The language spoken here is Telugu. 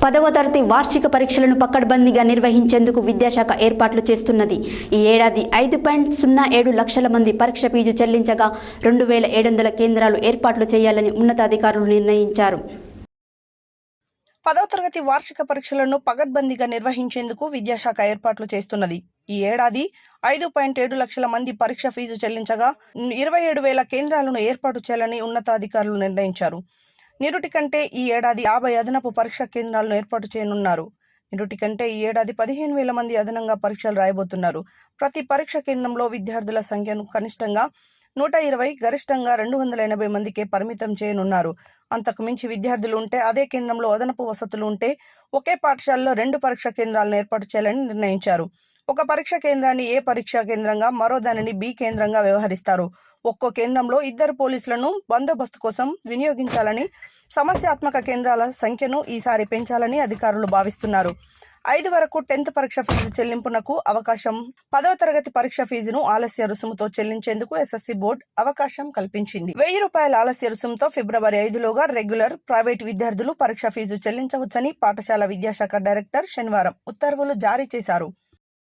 10వ తరగతి వార్షిక పరీక్షలను పకడ్బందీగా నిర్వహించేందుకు విద్యాశాఖ ఏర్పాట్లు చేస్తున్నది. ఈ ఏడాది 5.07 లక్షల మంది పరీక్ష ఫీజు చెల్లించగా 2700 కేంద్రాలు ఏర్పాట్లు చేయాలని ఉన్నతాధికారులు నిర్ణయించారు. 10వ తరగతి వార్షిక పరీక్షలను పకడ్బందీగా నిర్వహించేందుకు విద్యాశాఖ ఏర్పాట్లు చేస్తున్నది. ఈ ఏడాది 5.7 లక్షల మంది పరీక్ష ఫీజు చెల్లించగా 27,000 కేంద్రాలను ఏర్పాటు చేయాలని ఉన్నతాధికారులు నిర్ణయించారు. నిరుటి కంటే ఈ ఏడాది 50 అదనపు పరీక్షా కేంద్రాలను ఏర్పాటు చేయనున్నారు. నిరుటి కంటే ఈ ఏడాది 15,000 మంది అదనంగా పరీక్షలు రాయబోతున్నారు. ప్రతి పరీక్ష కేంద్రంలో విద్యార్థుల సంఖ్యను కనిష్టంగా 120, గరిష్టంగా 280 మందికే పరిమితం చేయనున్నారు. అంతకు మించి విద్యార్థులు ఉంటే, అదే కేంద్రంలో అదనపు వసతులు ఉంటే ఒకే పాఠశాలలో 2 పరీక్షా కేంద్రాలను ఏర్పాటు చేయాలని నిర్ణయించారు. ఒక పరీక్షా కేంద్రాన్ని ఏ పరీక్షా కేంద్రంగా, మరో దానిని బి కేంద్రంగా వ్యవహరిస్తారు. ఒక్కో కేంద్రంలో 2 పోలీసులను బందోబస్తు కోసం వినియోగించాలని, సమస్యాత్మక కేంద్రాల సంఖ్యను ఈసారి పెంచాలని అధికారులు భావిస్తున్నారు. 5 వరకు 10th పరీక్ష ఫీజు చెల్లింపునకు అవకాశం. 10వ తరగతి పరీక్ష ఫీజును ఆలస్య రుసుముతో చెల్లించేందుకు ఎస్ఎస్సి బోర్డు అవకాశం కల్పించింది. ₹1000 ఆలస్య రుసుముతో ఫిబ్రవరి 5లోగా రెగ్యులర్, ప్రైవేటు విద్యార్థులు పరీక్ష ఫీజు చెల్లించవచ్చని పాఠశాల విద్యాశాఖ డైరెక్టర్ శనివారం ఉత్తర్వులు జారీ చేశారు.